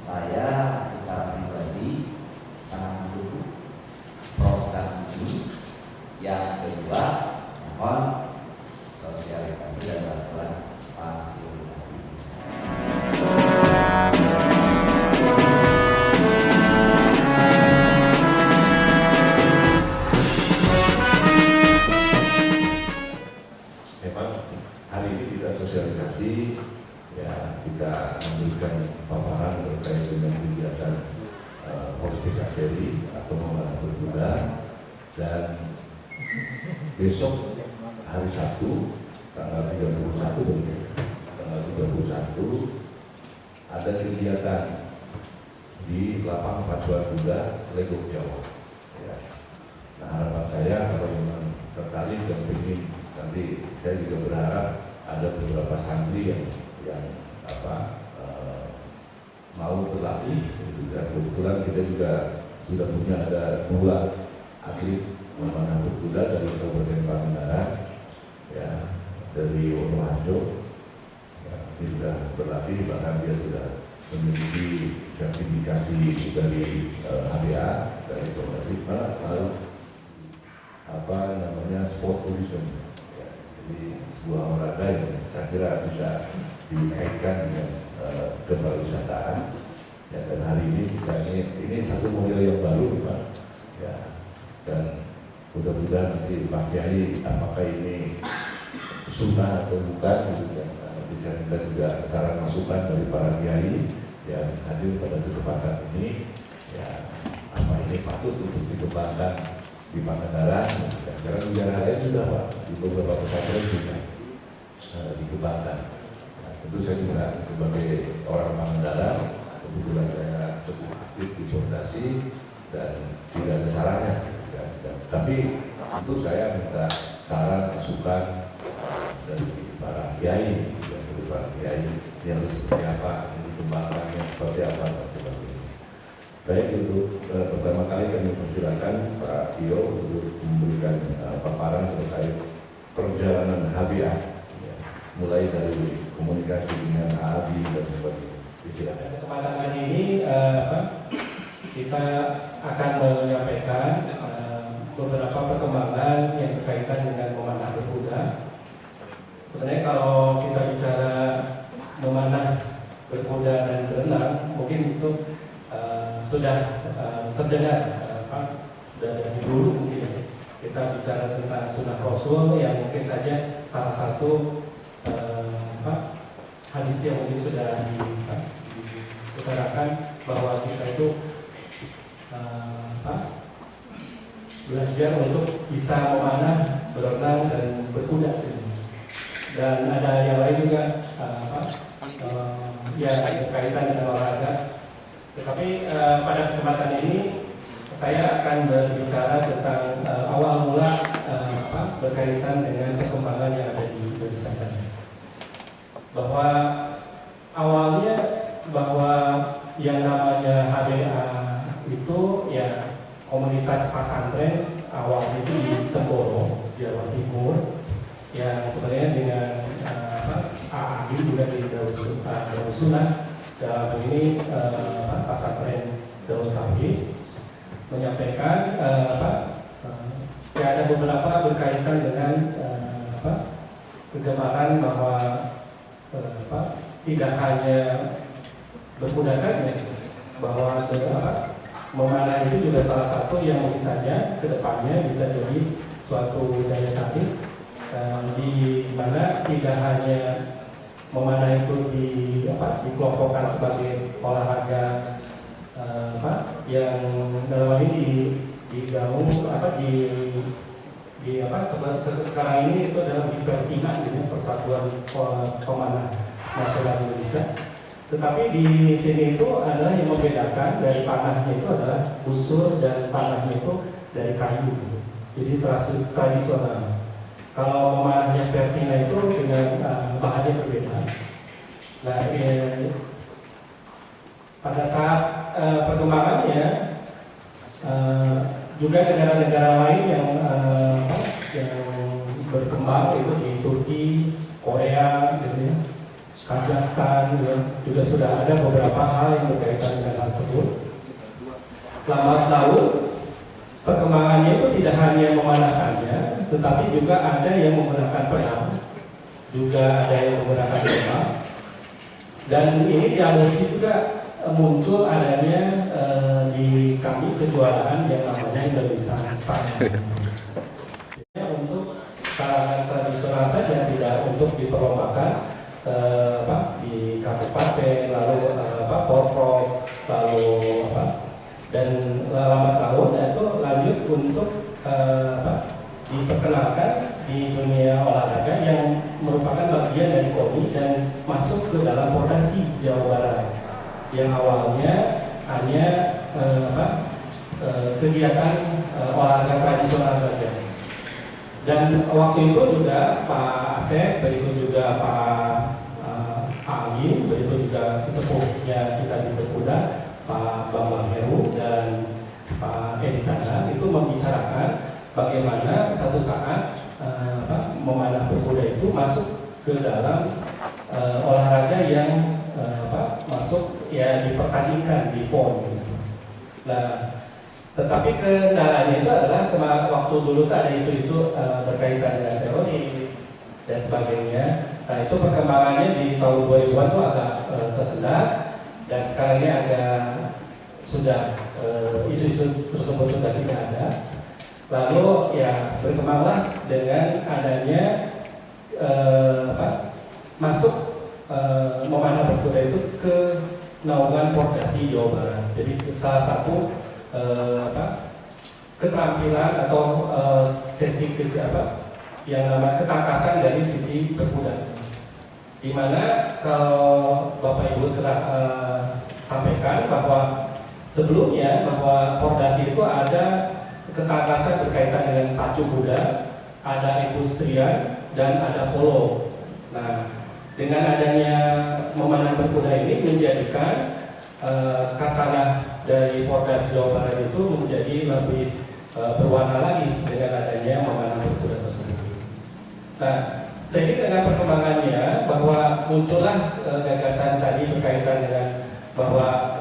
saya secara pribadi sangat mendukung program ini. Yang kedua, mohon sosialisasi dan bantuan fasilitasi. Memang hari ini kita sosialisasi, ya, kita memberikan paparan terkait dengan kegiatan hospital seri atau memanah berkuda, dan besok hari Sabtu tanggal 31 ada kegiatan di lapang pacuan kuda Legok Jawa. Ya. Nah, harapan saya kalau memang tertarik dan ingin, nanti saya juga berharap ada beberapa santri yang mau berlatih. Dan kebetulan kita juga sudah punya ada 2 atlet memanah berkuda dari Kabupaten Pangandaran, ya, dari Wonoharjo. Ya, dia sudah berlatih, bahkan dia sudah memiliki sertifikasi dari HBA, dari Komisi sport tourism. Ya, jadi sebuah olahraga yang saya kira bisa dikaitkan dengan kepariwisataan. Ya, dan hari ini kita ini satu model yang baru, Pak. Ya, dan mudah-mudahan nanti Pak Kiai apakah ini sunnah atau bukan, gitu kan. Nanti saya minta juga saran masukan dari para kiai yang hadir pada kesempatan ini. Ya, apa ini patut untuk dikembangkan di Pangandaran, karena negara lain sudah, Pak, di beberapa pesantren juga dikembangkan. Nah, tentu saya juga sebagai orang Pangandaran, kebetulan saya cukup aktif di fondasi dan tidak ada salahnya. Tapi itu saya minta saran masukan dari para kiai, dari para kiai yang harus seperti apa, dikembangkannya seperti apa, dan sebagainya. Baik, untuk pertama kali kami persilakan Pak Tio untuk memberikan paparan terkait perjalanan HBA, ya, mulai dari komunikasi dengan AADI dan sebagainya. Silakan. Kesempatan kali ini kita akan menyampaikan beberapa perkembangan yang berkaitan dengan memanah berkuda. Sebenarnya kalau kita bicara memanah berkuda dan berenang, mungkin itu sudah terdengar, sudah dari dulu mungkin kita bicara tentang sunnah Rasul yang mungkin saja salah satu hadis yang mungkin sudah diutarakan bahwa kita itu belajar untuk bisa memanah, berenang dan berkuda. Dan ada yang lain juga yang berkaitan dengan olahraga. Tetapi pada kesempatan ini saya akan berbicara tentang awal mula berkaitan dengan perkembangan yang ada di Indonesia. Bahwa awalnya bahwa yang namanya HBA itu ya komunitas pesantren awalnya itu di Temboro, Jawa Timur, yang sebenarnya dengan AAD juga di Darussunnah. Dalam ini pesantren Darus Tauhid menyampaikan ya ada beberapa berkaitan dengan kegemaran bahwa tidak hanya berkuda saja, bahwa memanah itu juga salah satu yang mungkin saja kedepannya bisa jadi suatu daya tarik di mana tidak hanya memanah itu dikelompokkan sebagai olahraga yang dalam ini digabung sekarang ini itu adalah dipertimbangkan dengan Persatuan Pemanah Nasional Indonesia. Tetapi di sini itu adalah yang membedakan dari panahnya itu adalah busur dan panahnya itu dari kayu, jadi tradisional. Kalau memanahnya pertina itu dengan bahannya berbeda. Nah, pada saat perkembangannya juga negara-negara lain yang berkembang itu di Turki, Korea, gitu ya, Kazakhstan, juga sudah ada beberapa hal yang berkaitan dengan hal tersebut. Lambat laun perkembangannya itu tidak hanya memanah saja, tetapi juga ada yang menggunakan pedang, juga ada yang menggunakan tembak, dan ini dialusi juga muncul adanya di kami kejuaraan yang namanya Indonesia Star. Untuk kalangan tradisional saja, tidak untuk diperlombakan di kabupaten, lalu porprov, lalu dan lambat laun itu lanjut untuk diperkenalkan di dunia olahraga yang merupakan bagian dari KONI dan masuk ke dalam Pordasi Jawa Barat yang awalnya hanya kegiatan olahraga tradisional saja. Dan waktu itu juga Pak Asep, berikut juga Pak Agim, berikut juga sesepuhnya kita di Berkuda, Pak Bambang Heru dan Pak Edi Sana itu membicarakan bagaimana satu saat memanah berkuda itu masuk ke dalam olahraga yang masuk ya dipertandingkan di PON. Nah, tetapi kendalanya itu adalah waktu dulu ada isu-isu berkaitan dengan teroris dan sebagainya. Nah, itu perkembangannya di tahun 2000-an itu agak tersendat, dan sekarang ini sudah isu-isu tersebut sudah tidak ada. Lalu ya berkembanglah dengan adanya masuk memanah berkuda itu ke naungan Pordasi Jawa Barat. Jadi salah satu keterampilan atau sesi yang namanya ketangkasan dari sisi berkuda, di mana kalau Bapak Ibu telah sampaikan bahwa sebelumnya bahwa Pordasi itu ada ketangkasan berkaitan dengan pacu kuda, ada equestrian dan ada polo. Nah, dengan adanya memanah berkuda ini menjadikan kasanah dari Pordas Jawa Barat itu menjadi lebih berwarna lagi dengan adanya memanah berkuda tersebut. Nah, seiring dengan perkembangannya bahwa muncullah gagasan tadi berkaitan dengan bahwa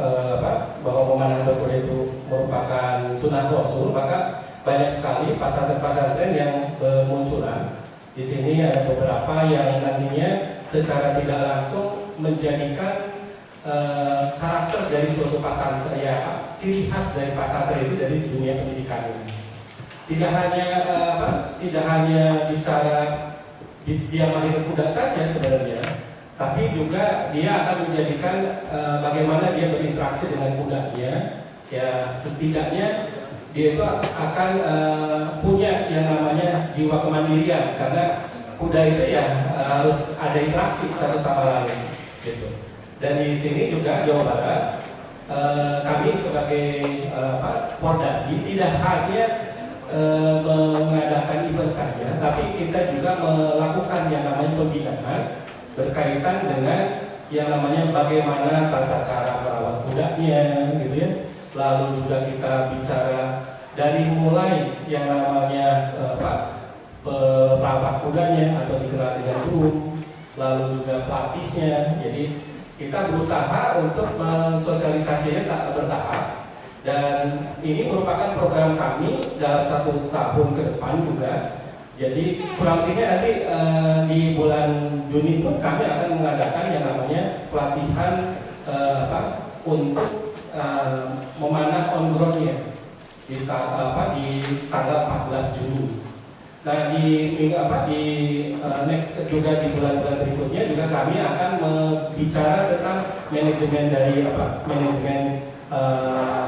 memanah berkuda itu merupakan sunnah Rasul, maka banyak sekali pesantren-pesantren yang bermunculan. Di sini ada beberapa yang nantinya secara tidak langsung menjadikan karakter dari suatu pesantren, ya, ciri khas dari pesantren itu dari dunia pendidikan ini. Tidak hanya bicara dia mahir kuda saja sebenarnya, tapi juga dia akan menjadikan bagaimana dia berinteraksi dengan kudanya. Ya, setidaknya dia itu akan punya yang namanya jiwa kemandirian, karena kuda itu ya harus ada interaksi satu sama lain gitu. Dan di sini juga Jawa Barat kami sebagai Pordasi tidak hanya mengadakan event saja, tapi kita juga melakukan yang namanya pembinaan berkaitan dengan yang namanya bagaimana tata cara merawat kudanya gitu ya. Lalu juga kita bicara dari mulai yang namanya perawat kudanya atau dikenal dengan groom, lalu juga pelatihnya. Jadi kita berusaha untuk mensosialisasinya tak bertahap, dan ini merupakan program kami dalam 1 tahun ke depan juga. Jadi kurang lebihnya nanti di bulan Juni pun kami akan mengadakan yang namanya pelatihan untuk memanah on ground-nya di tanggal 14 Juni. Nah, di next juga di bulan-bulan berikutnya juga kami akan bicara tentang manajemen dari manajemen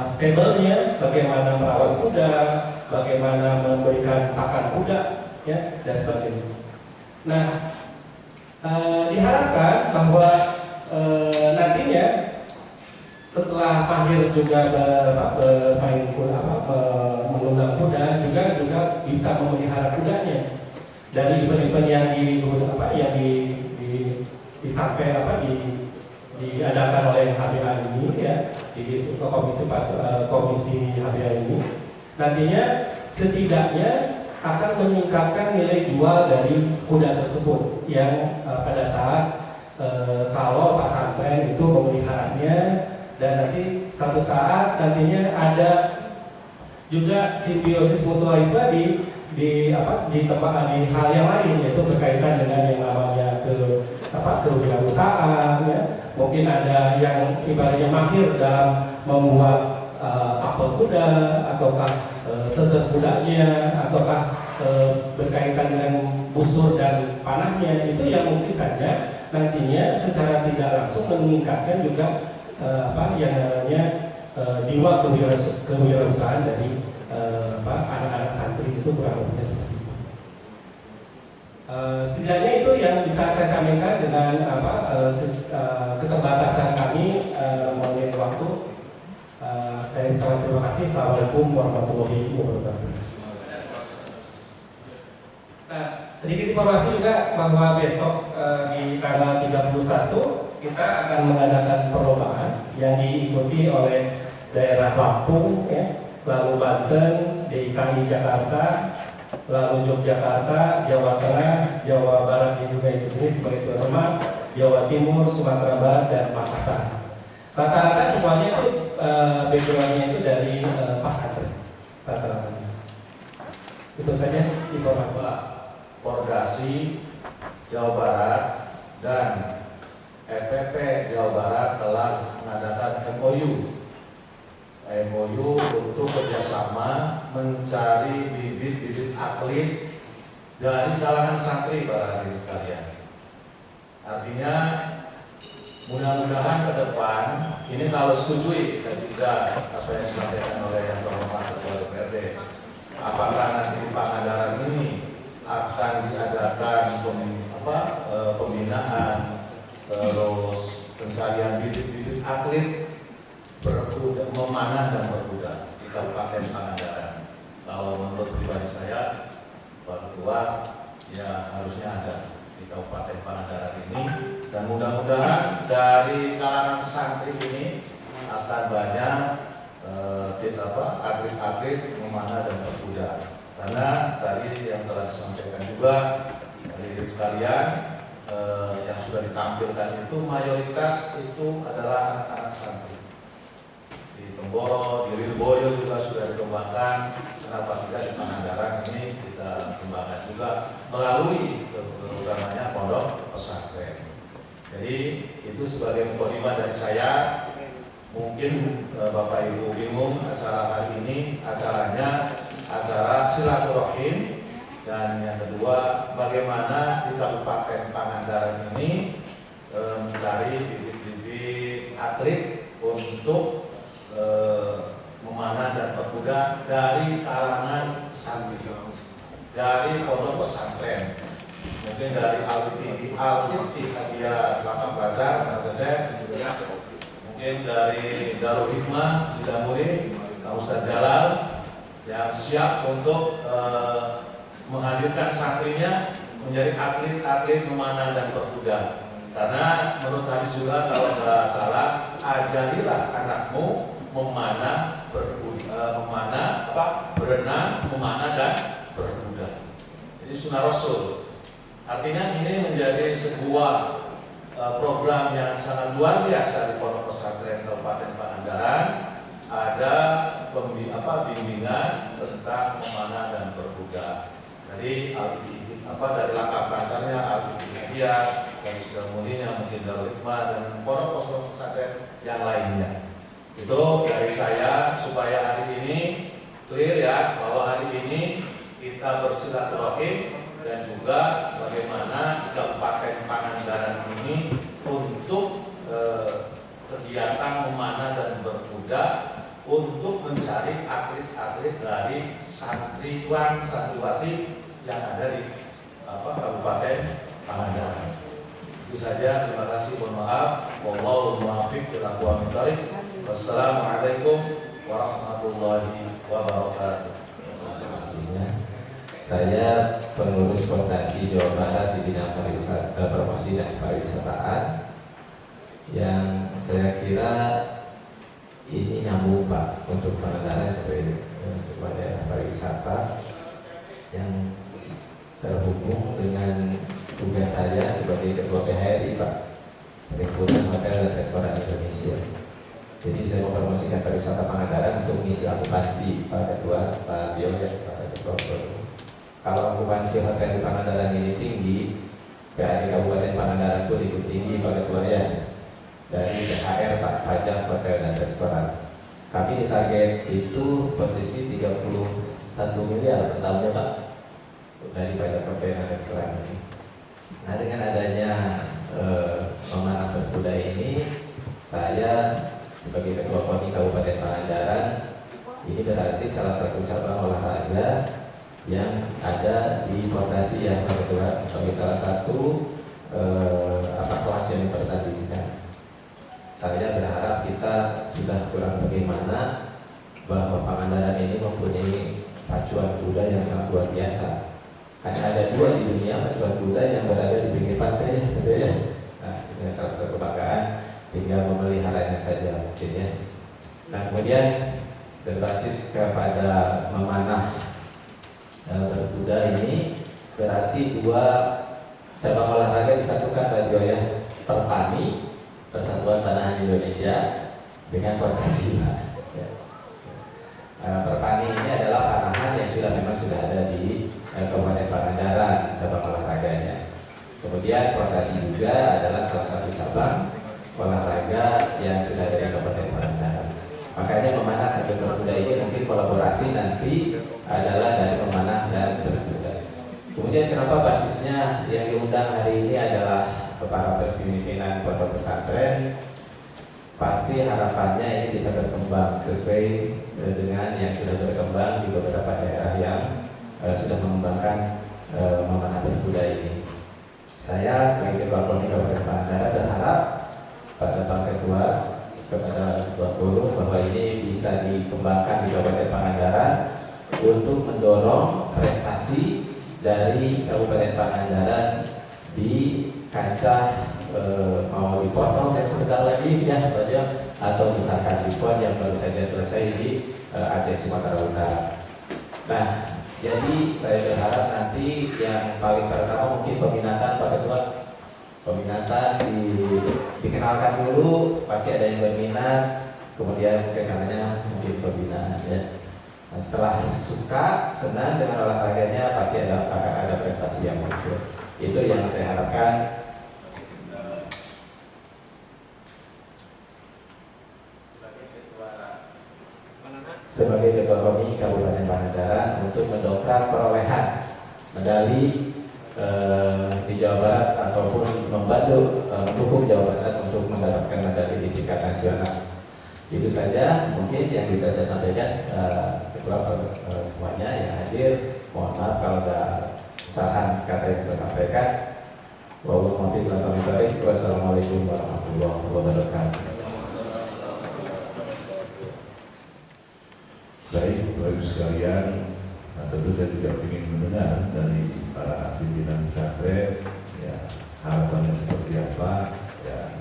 stable-nya, bagaimana merawat kuda, bagaimana memberikan pakan kuda, ya, dan sebagainya. Nah, diharapkan bahwa nantinya setelah mahir juga bermain kuda, menunggang kuda, juga bisa memelihara kudanya. Dari event-event yang diadakan oleh HBA ini, ya, di komisi HBA ini, nantinya setidaknya akan meningkatkan nilai jual dari kuda tersebut yang pada saat kalau pesantren itu memeliharanya, dan nanti satu saat nantinya ada juga simbiosis mutualisme di tempat di hal yang lain, yaitu berkaitan dengan yang namanya kewirausahaan, ya. Mungkin ada yang ibaratnya mahir dalam membuat apel kuda, ataukah seser kudanya, ataukah berkaitan dengan busur dan panahnya. Itu yang mungkin saja nantinya secara tidak langsung meningkatkan juga yang namanya jiwa kewirausahaan dari anak-anak santri itu, kurang lebihnya seperti itu. Setidaknya itu yang bisa saya sampaikan dengan keterbatasan kami mengenai waktu. Saya ucapkan terima kasih. Assalamualaikum warahmatullahi wabarakatuh. Nah, sedikit informasi juga bahwa besok di tanggal 31 kita akan mengadakan perlombaan yang diikuti oleh daerah Lampung, ya, lalu Banten, DKI Jakarta, lalu Yogyakarta, Jawa Tengah, Jawa Barat juga di sini sebagai tuan rumah, Jawa Timur, Sumatera Barat, dan Makassar. Rata-rata semuanya itu backgroundnya itu dari pesantren, rata-ratanya. Itu saja informasi. Porgasi Jawa Barat dan EPP Jawa Barat telah mengadakan MOU untuk kerjasama mencari bibit-bibit atlet dari kalangan santri para hadirin sekalian. Artinya mudah-mudahan ke depan ini kalau setujui dan tidak apa yang disampaikan oleh yang terhormat Ketua DPRD, apakah nanti di Pangandaran ini akan diadakan pembinaan terus pencarian bibit-bibit atlet berkuda, memanah dan berkuda di Kabupaten Pangandaran. Kalau menurut pribadi saya, Pak Ketua, ya harusnya ada di Kabupaten Pangandaran ini, dan mudah-mudahan dari kalangan santri ini akan banyak atlet-atlet memanah dan berkuda. Karena tadi yang telah disampaikan juga dari sekalian yang sudah ditampilkan itu mayoritas itu adalah anak-anak santri. Di Temboro, di Lirboyo juga sudah dikembangkan. Kenapa tidak di Pangandaran ini kita kembangkan juga melalui utamanya pondok pesantren. Jadi itu sebagai mukadimah dari saya. Mungkin Bapak Ibu bingung acara hari ini acaranya acara silaturahim, dan yang kedua bagaimana di Kabupaten Pangandaran ini mencari bibit-bibit atlet untuk memanah dan berkuda dari kalangan santri, dari pondok pesantren, mungkin dari Al-Ittihadiyah Langkap Bajar, mungkin dari Darul Hikmah Sidamuri, Ustaz Jalal yang siap untuk menghadirkan santrinya menjadi atlet-atlet memanah dan berkuda. Karena menurut hadis juga kalau nggak salah, ajarilah anakmu memanah, berenang, memanah dan berkuda. Jadi sunnah Rasul. Artinya ini menjadi sebuah program yang sangat luar biasa di Pondok Pesantren Kabupaten Pangandaran. Ada bimbingan tentang memanah dan berkuda. Jadi dari langkah pancarnya Al-Ittihadiyah, dan sekemudinya mungkin Darul Hikmah dan pondok pesantren yang lainnya. Itu dari saya supaya hari ini clear ya, bahwa hari ini kita bersilaturahim dan juga bagaimana di Kabupaten Pangandaran ini untuk kegiatan memanah dan berkuda untuk mencari atlet-atlet dari santriwan santriwati yang ada di Kabupaten Pangandaran. Itu saja, terima kasih, mohon maaf. Wallahu muwaffiq ila aqwamit thoriq. Wassalamualaikum warahmatullahi wabarakatuh. Saya pengurus Fondasi Jawa Barat di bidang promosi dan pariwisataan, yang saya kira ini nyambung Pak untuk Pangandaran sebagai daerah pariwisata yang terhubung dengan tugas saya sebagai Ketua PHRI Pak. Hotel dan Restoran Indonesia. Jadi saya mau promosikan pariwisata Pangandaran untuk mengisi akupansi Pak Ketua, Pak Tio ya, Pak Ketua. Kalau akupansi hotel di Pangandaran ini tinggi, PAD Kabupaten Pangandaran itu ikut tinggi Pak Ketua ya. Dari THR Pak, pajak hotel dan restoran. Kami ditarget itu posisi 31 miliar per tahunnya Pak, dari pajak hotel dan restoran ini. Nah dengan adanya Memanah Berkuda ini, saya sebagai Ketua KONI Kabupaten Pangandaran, ini berarti salah satu cabang olahraga yang ada di Fondasi yang Pak Ketua, sebagai salah satu kelas yang dipertandingkan. Saya berharap kita sudah kurang bagaimana bahwa Pangandaran ini mempunyai pacuan kuda yang sangat luar biasa. Hanya ada 2 di dunia pacuan kuda yang berada di pinggir pantai, gitu ya. Nah, ini salah satu kebanggaan, tinggal memeliharanya saja mungkin ya. Nah, kemudian berbasis kepada memanah berkuda ini berarti 2 cabang olahraga disatukan Radio ya, Perpani, Persatuan Panahan Indonesia, dengan Fondasi. Ya. Perpani ini adalah panahan yang memang sudah ada di Kabupaten Pangandaran cabang olahraganya. Kemudian Fondasi juga adalah salah satu cabang olahraga yang sudah ada di Kabupaten Pangandaran. Makanya memanah sambil berkuda ini mungkin kolaborasi nanti adalah dari memanah dan berkuda. Kemudian kenapa basisnya yang diundang hari ini adalah para pimpinan pondok pesantren? Pasti harapannya ini bisa berkembang sesuai dengan yang sudah berkembang di beberapa daerah yang sudah mengembangkan memanah berkuda ini. Saya sebagai Ketua KONI Kabupaten Pangandaran berharap pada Pak Ketua, kepada Ketua Forum, bahwa ini bisa dikembangkan di Kabupaten Pangandaran untuk mendorong prestasi dari Kabupaten Pangandaran di kancah mau di PON dan sebentar lagi ya atau misalkan di PON yang baru saja selesai di Aceh Sumatera Utara. Nah, jadi saya berharap nanti yang paling pertama mungkin peminatan Pak Ketua, peminatan dikenalkan dulu, pasti ada yang berminat, kemudian kesananya mungkin pembinaan ya. Nah, setelah suka, senang dengan olahraganya, pasti akan ada prestasi yang muncul. Itu yang saya harapkan. Sebagai Ketua KONI Kabupaten Pangandaran untuk mendongkrak perolehan medali di Jawa Barat ataupun membantu mendukung Jawa Barat untuk mendapatkan medali di tingkat nasional. Itu saja mungkin yang bisa saya sampaikan. Ketua semuanya yang hadir, mohon maaf kalau ada kesalahan kata yang saya sampaikan. Wassalamualaikum warahmatullahi wabarakatuh. Baik, Bapak Ibu sekalian, tentu saya juga ingin mendengar dari para pimpinan pesantren, ya, harapannya seperti apa. Ya,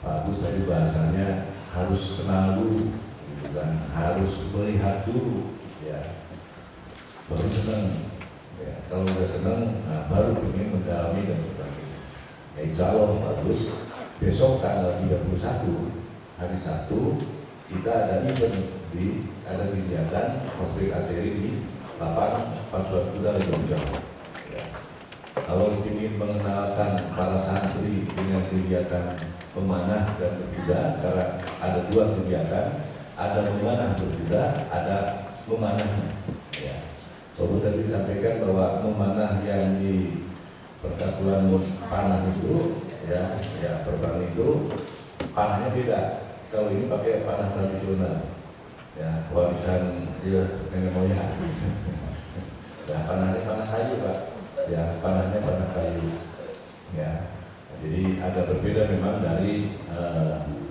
Pak Agus tadi bahasanya harus kenal dulu, gitu kan, harus melihat dulu, ya, baru senang. Ya, kalau udah senang, nah, baru ingin mendalami dan sebagainya. Ya, insya Allah Pak Agus, besok tanggal 31 hari Sabtu kita ada event ada kegiatan Hospik Aceri di lapangan pacuan kuda Lembong Jawa. Ya. Kalau ingin mengenalkan para santri dengan kegiatan memanah dan berkuda, karena ada 2 kegiatan, ada memanah berkuda, ada memanahnya. Ya. Baru tadi disampaikan bahwa memanah yang di Persatuan Panah itu, ya Perban itu panahnya beda. Kalau ini pakai panah tradisional. Ya, warisan nenek moyang. Ya, panahnya panah kayu Pak. Ya, panahnya panah kayu. Ya, jadi agak berbeda memang dari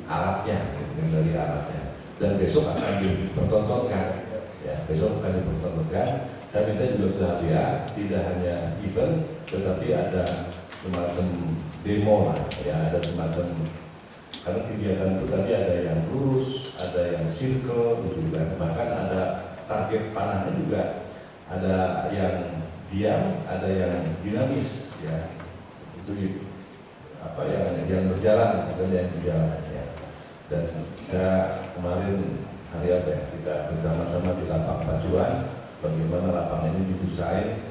alatnya, dari alatnya. Dan besok akan dipertontonkan. Ya, besok akan dipertontonkan. Saya minta juga ke HBA, tidak hanya event, tetapi ada semacam demo lah. Ya, ada semacam. Karena kegiatan itu tadi ada yang lurus, ada yang circle, gitu kan. Bahkan ada target panahnya juga, ada yang diam, ada yang dinamis, ya. Itu apa yang yang berjalan bukan yang berjalan ya. Dan saya kemarin hari apa ya, kita bersama-sama di lapang pacuan bagaimana lapangan ini didesain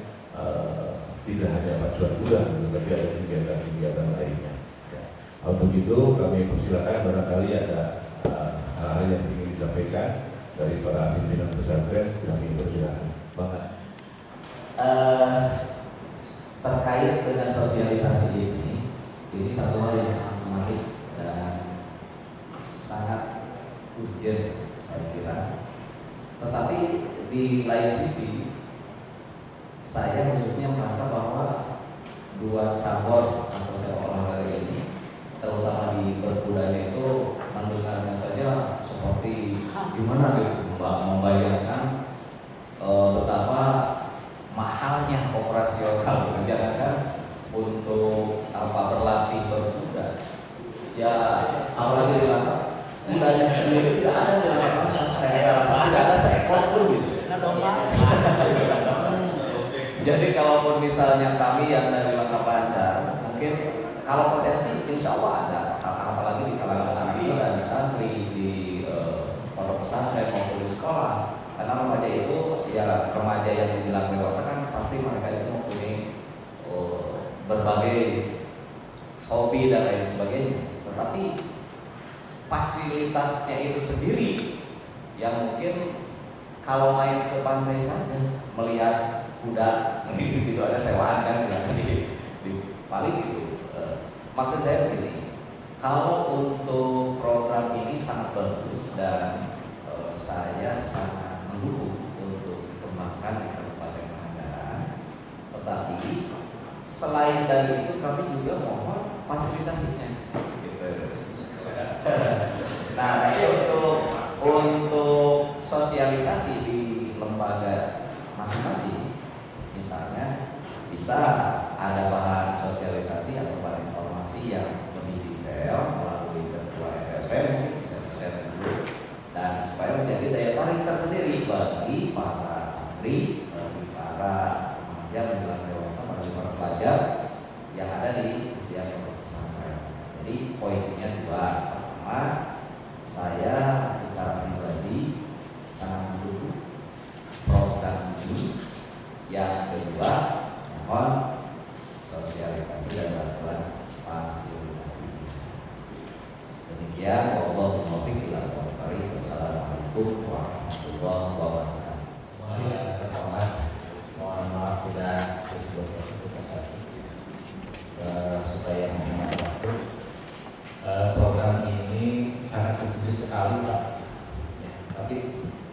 tidak hanya pacuan kuda, tetapi ada kegiatan-kegiatan lainnya. Ya. Untuk itu kami persilakan barangkali ada hal-hal yang ingin disampaikan dari para pimpinan pesantren, kami persilakan. Bang. Terkait dengan sosialisasi ini satu hal yang sangat menarik dan sangat urgent saya kira. Tetapi di lain sisi saya khususnya merasa bahwa dua cabang atau cabang olahraga ini, terutama di berkudanya itu mendengarnya saja seperti gimana gitu, membayangkan betapa mahalnya operasional. Jangankan untuk berlatih berkuda, ya apalagi di lapangan kudanya sendiri tidak ada di lapangan. Saya rasa tidak ada seekor pun gitu. Jadi kalaupun misalnya kami yang dari Langkah Pancar, mungkin kalau potensi insya Allah ada, apalagi di kalangan anak muda, di santri, di pondok pesantren maupun di sekolah. Karena remaja itu ya remaja yang menjelang dewasa kan pasti mereka itu mempunyai berbagai hobi dan lain sebagainya. Tetapi fasilitasnya itu sendiri yang mungkin kalau main ke pantai saja melihat kuda gitu ada sewaan kan di paling gitu. Maksud saya begini, kalau untuk program ini sangat bagus dan saya sangat mendukung untuk dikembangkan di Kabupaten Pangandaran. Tetapi selain dari itu kami juga mohon fasilitasinya. Gitu. Nah, nanti untuk sosialisasi di lembaga masing-masing, misalnya bisa ada bahan sosialisasi atau bahan informasi yang lebih detail melalui ketua RFM, bisa share dulu, dan supaya menjadi daya tarik tersendiri bagi para santri, bagi para remaja menjelang dewasa, bagi para pelajar yang ada di setiap pondok pesantren. Jadi poinnya dua. Pertama, saya secara pribadi sangat mendukung program ini. Yang kedua, mohon sosialisasi dan bantuan fasilitasi. Demikian, wabillahi taufiq wal hidayah. Wassalamualaikum warahmatullahi wabarakatuh. Mohon maaf tidak disebut supaya menghemat waktu. Program ini sangat setuju sekali Pak. Ya, tapi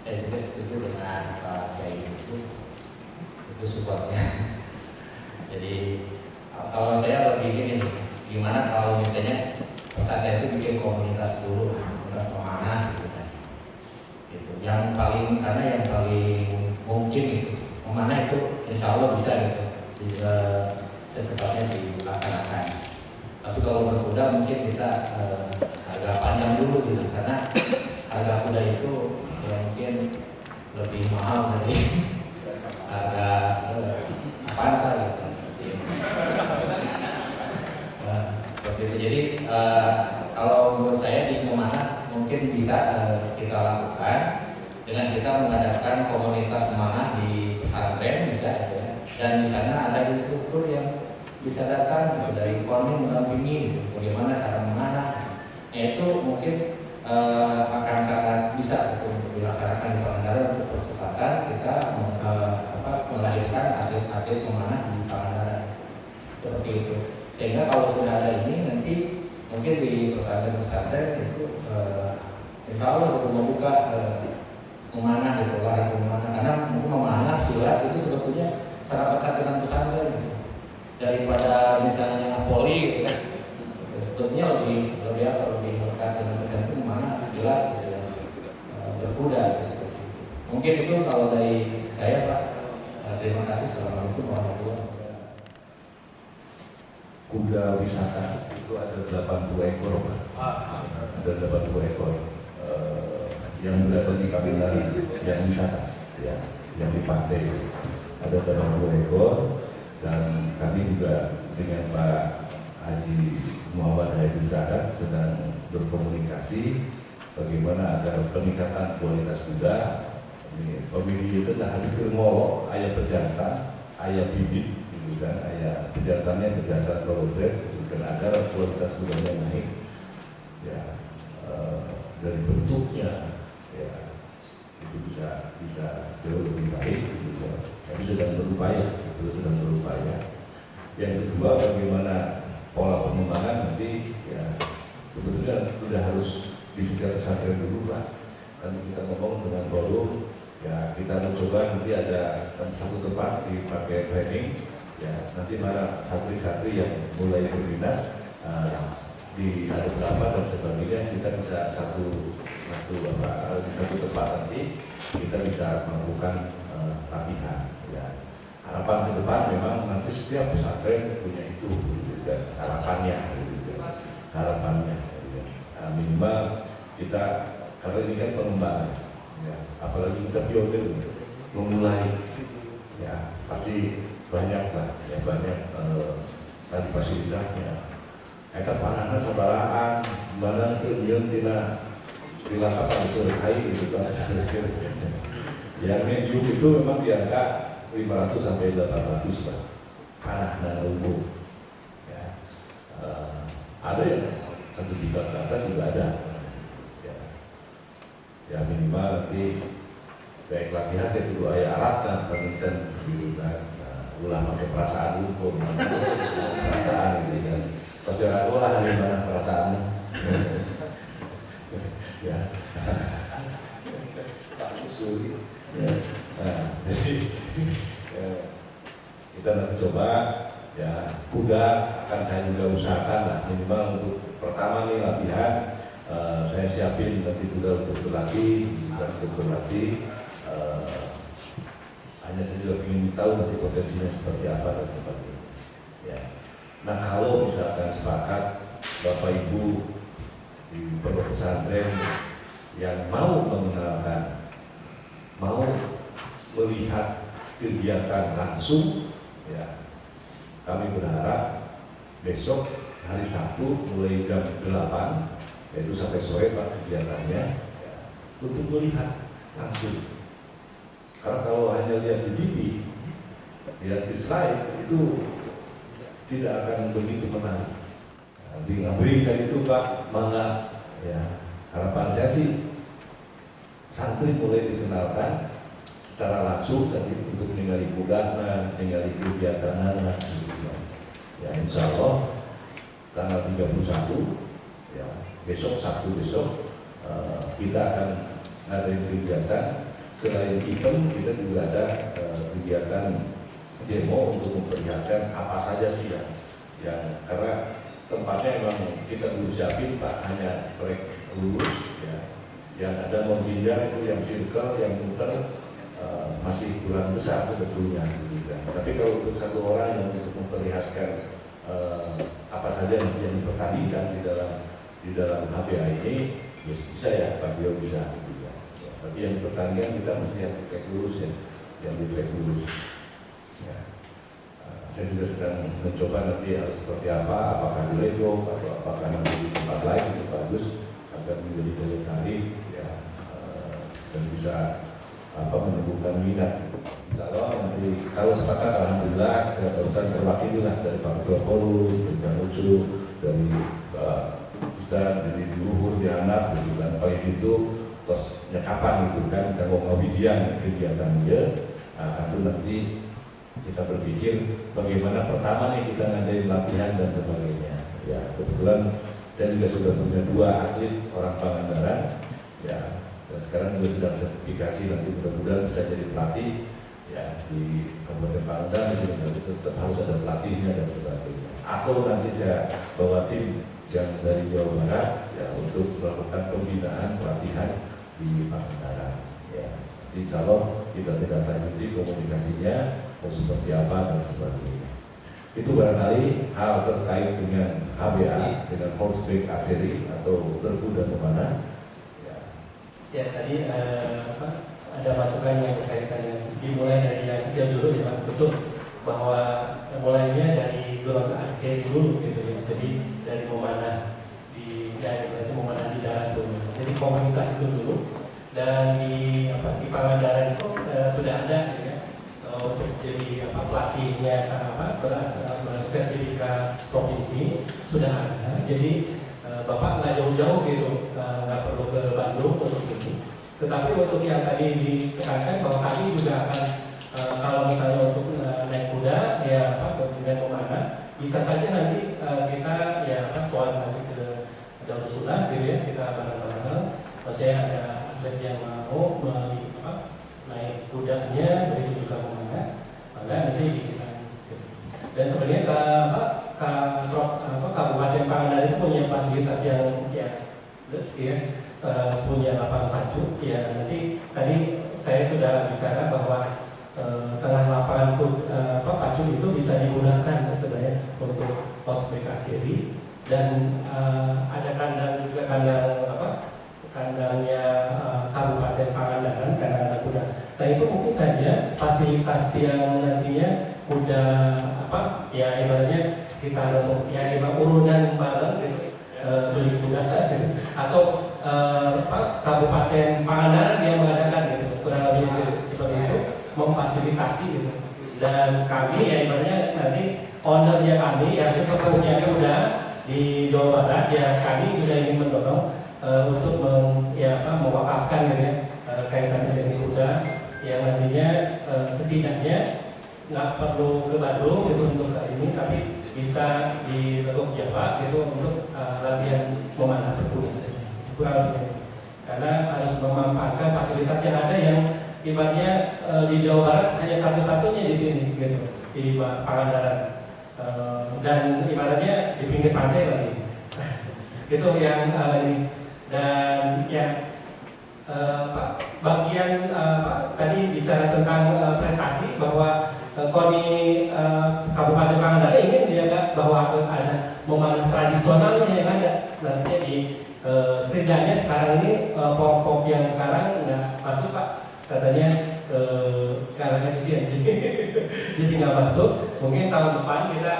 saya juga setuju dengan Pak Kiai itu supportnya. Jadi kalau saya lebih gini, gimana kalau misalnya pesantren itu bikin komunitas dulu, komunitas memanah gitu kan. Gitu. Yang paling mungkin gitu, memanah itu insya Allah bisa gitu, secepatnya dilaksanakan. Tapi kalau berkuda mungkin kita agak panjang dulu gitu, karena harga kuda itu ya mungkin lebih mahal dari harga Avanza gitu seperti itu. Seperti itu. Jadi kalau menurut saya di memanah mungkin bisa kita lakukan dengan kita mengadakan komunitas memanah di pesantren bisa ya. Dan di sana ada instruktur yang bisa datang gitu, dari Kormin mendampingi gitu, bagaimana cara memanah. Itu mungkin akan sangat bisa untuk dilaksanakan di Pangandaran untuk percepatan kita melahirkan atlet-atlet memanah di Pangandaran seperti itu. Sehingga kalau sudah ada ini nanti mungkin di pesantren-pesantren itu insya Allah untuk membuka memanah gitu, olahraga memanah, karena memanah silat itu sebetulnya sangat dekat dengan pesantren gitu. Daripada misalnya poli gitu kan, sebetulnya lebih dekat dengan pesantren itu memanah silat gitu, berkuda gitu, seperti itu. Mungkin itu kalau dari saya Pak. Terima kasih. Assalamualaikum warahmatullahi wabarakatuh. Kuda wisata itu ada 80 ekor Pak. Ada 80 ekor yang datang di Kabinari yang wisata ya, yang di pantai ada 80 ekor. Dan kami juga dengan Pak Haji Muhammad Haidil Sadat sedang berkomunikasi bagaimana agar peningkatan kualitas kuda. Pemilih itu adalah hadir ngolok, ayah pejantan, ayah bibit, gitu kan, ayah pejantannya pejantan thoroughbred, gitu kan, agar kualitas kudanya naik, ya, dari bentuknya, ya, itu bisa jauh lebih baik, gitu kan. Kami sedang berupaya, sedang berupaya. Yang kedua, bagaimana pola pengembangan nanti, ya, sebetulnya sudah harus disediakan pesantren dulu lah. Dan kita ngomong dengan forum, ya kita mencoba nanti ada satu tempat dipakai training, ya nanti para santri-santri yang mulai berminat di beberapa dan sebagainya, kita bisa di satu tempat nanti kita bisa melakukan latihan. Ya. Harapan ke depan memang nanti setiap pesantren punya itu, gitu, dan harapannya, gitu, harapannya. Gitu. Nah, minimal kita, karena ini kan pengembangan. Ya, apalagi kita pionir memulai, ya pasti banyak lah, ya banyak tadi fasilitasnya. Kita panahnya sabaraan, mana tuh dia tidak dilengkapi surkai gitu kan. Yang medium itu memang di angka 500 sampai 800 lah, panah dan umum. Ya, ada yang 1 juta ke atas juga ada. Ya minimal nanti baik latihan itu dua ayat alat dan penelitian gitu kan, ulah pakai perasaan hukum, perasaan gitu kan, pasti aku lah di mana perasaan, ya, sulit, ya, jadi kita nanti coba, ya kuda akan saya juga usahakan lah minimal untuk pertama nih latihan. Saya siapin nanti kuda untuk berlatih, hanya saya juga ingin tahu nanti potensinya seperti apa dan sebagainya. Ya. Nah kalau misalkan sepakat Bapak Ibu di pondok pesantren yang mau mengenalkan, mau melihat kegiatan langsung, ya kami berharap besok hari Sabtu mulai jam 8. Yaitu sampai sore Pak kegiatannya, ya, untuk melihat langsung. Karena kalau hanya lihat di TV, lihat di slide itu tidak akan begitu menarik. Nanti berikan itu Pak, mangga. Ya, harapan saya sih santri mulai dikenalkan secara langsung tadi untuk ningali kudana, ningali kegiatan gitu. Ya insya Allah tanggal 31. Ya, besok Sabtu besok kita akan ada kegiatan. Selain event kita juga ada kegiatan demo untuk memperlihatkan apa saja sih yang karena tempatnya memang kita belum siapin Pak, hanya proyek lulus ya, yang ada mobilnya itu yang circle yang muter masih kurang besar sebetulnya gitu. Tapi kalau untuk satu orang yang untuk memperlihatkan apa saja yang dipertandingkan di dalam HBA ini, ya bisa ya Pak Dio bisa gitu ya. Tapi yang pertandingan kita mesti yang di track lurus ya, yang di track lurus. Ya. Saya juga sedang mencoba nanti harus seperti apa, apakah di Lego atau apakah nanti di tempat lain itu bagus agar menjadi daya tarik ya, dan bisa menumbuhkan minat. Insya Allah nanti kalau sepakat alhamdulillah saya barusan terwakili lah dari Pak Ketua Forum, dari Pak Lucu, dari Ustaz, dari Luhur, di anak, gitu kan, pagi itu, terus kapan gitu kan, kalau ngawidian kegiatan dia, nah itu nanti kita berpikir bagaimana pertama nih kita ngadain latihan dan sebagainya. Ya kebetulan saya juga sudah punya 2 atlet orang Pangandaran, ya, dan sekarang juga sudah sertifikasi nanti mudah-mudahan bisa jadi pelatih, ya di Kabupaten Pangandaran tetap harus ada pelatihnya dan sebagainya. Atau nanti saya bawa tim yang dari Jawa Barat ya untuk melakukan pembinaan pelatihan di Pangandaran. Ya, insya Allah kita tidak lanjuti komunikasinya mau seperti apa dan sebagainya. Itu barangkali hal terkait dengan HBA, dengan horseback aseri atau berkuda pemanah. Ya tadi ada masukan yang berkaitan dengan dimulai dari yang kecil dulu ya Pak, betul bahwa mulainya dari golongan Aceh dulu gitu ya. Jadi dari memanah di memanah di darat dulu. Jadi komunitas itu dulu, dan di Pangandaran itu sudah ada ya, untuk jadi pelatihnya bersertifikat provinsi sudah ada. Jadi Bapak nggak jauh-jauh gitu, nggak perlu ke Bandung untuk ini. Tetapi untuk yang tadi ditekankan bahwa kami juga akan kalau misalnya untuk naik kuda ya dengan memanah, bisa saja nanti kita ya soal nanti ke Darussulam gitu ya, kita bareng-bareng. Maksudnya ada atlet yang mau naik kudanya, begitu juga memanah, maka nanti kita gitu. Dan sebenarnya Kabupaten Pangandaran itu punya fasilitas yang punya lapangan pacu. Ya nanti tadi saya sudah bicara bahwa tengah lapangan pacu itu bisa digunakan sebenarnya untuk pos BKCD, dan ada kandang juga, kandangnya Kabupaten Pangandaran, kandang kuda. Nah itu mungkin saja fasilitas yang nantinya kuda ya ibaratnya kita ya urunan bareng gitu, beli kuda gitu. Atau Kabupaten Pangandaran yang mengadakan gitu, kurang lebih seperti itu, memfasilitasi gitu. Dan kami ya ibaratnya nanti ownernya kami yang sesepuhnya kuda di Jawa Barat ya, kami juga ingin mendorong untuk mewakafkan gitu ya, kaitannya dengan kuda yang nantinya setidaknya nggak perlu ke Bandung gitu untuk kali ini, tapi bisa di Legok Jawa gitu untuk latihan memanah berkuda. Kurang lebih, karena harus memanfaatkan fasilitas yang ada yang ibaratnya di Jawa Barat hanya satu-satunya di sini gitu, di Pangandaran, dan ibaratnya di pinggir pantai lagi. Itu yang ini. Dan ya bagian tadi bicara tentang prestasi, bahwa KONI Kabupaten Pangandaran ingin menjaga bahwa ada memanah tradisionalnya yang ada. Nantinya di setidaknya sekarang ini pop yang sekarang nggak masuk Pak, katanya karena efisiensi jadi nggak masuk. Mungkin tahun depan kita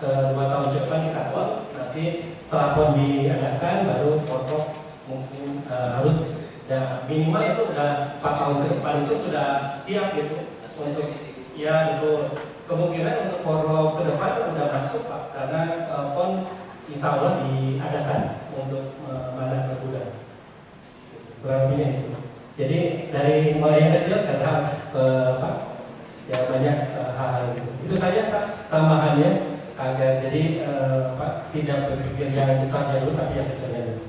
2 tahun depan kita pon, nanti setelah pon diadakan baru pokok mungkin harus ya minimal itu udah 4 tahun ke depan itu sudah siap gitu untuk ya itu kemungkinan untuk poro ke depan udah masuk Pak, karena pon insya Allah diadakan untuk memanah berkuda. Kurang lebihnya itu. Jadi dari mulai yang kecil kata Pak, ya banyak hal gitu. Itu saja Pak tambahannya, agar jadi Pak tidak berpikir yang besar dulu tapi yang kecilnya dulu.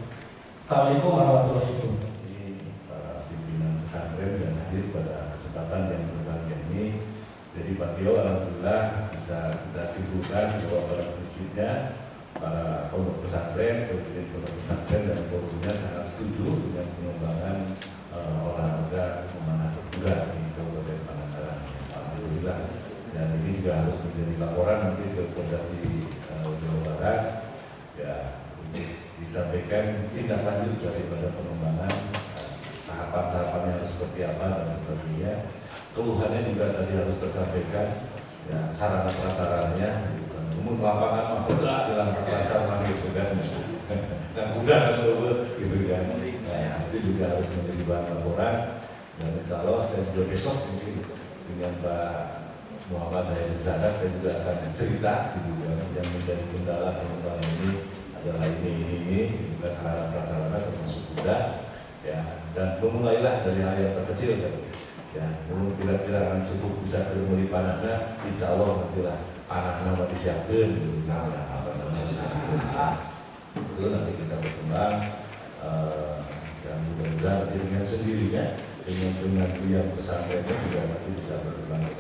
Assalamualaikum warahmatullahi wabarakatuh. Ini para pimpinan pesantren yang hadir pada kesempatan yang berbahagia ini. Jadi Pak Tio alhamdulillah bisa kita simpulkan bahwa para prinsipnya para pondok pesantren, pemimpin pondok pesantren dan forumnya sangat setuju dengan pengembangan olahraga memanah kuda di Kabupaten Pangandaran. Alhamdulillah. Dan ini juga harus menjadi laporan nanti ke Fondasi Jawa Barat ya, untuk disampaikan tindak lanjut daripada pengembangan tahapan-tahapannya harus seperti apa dan sebagainya. Keluhannya juga tadi harus tersampaikan ya, sarana prasarannya. Umum lapangan berat dalam pelaksanaan gitu kan, dan mudah gitu kan. Nah, itu juga harus menjadi bahan laporan. Dan insya Allah saya juga besok mungkin dengan Pak Muhammad Hayat Zadak saya juga akan cerita gitu kan, yang menjadi kendala pengembangan ini adalah ini juga sarana prasarana termasuk kuda ya, dan memulailah dari hal yang terkecil kan. Ya, belum kira-kira akan cukup bisa ketemu di panahnya, insya Allah nantilah panah nama disiapkan, nah ya apa namanya disiapkan. Itu nanti kita berkembang, dan mudah-mudahan nanti dengan sendirinya dengan yang pesantrennya juga nanti bisa berkembang.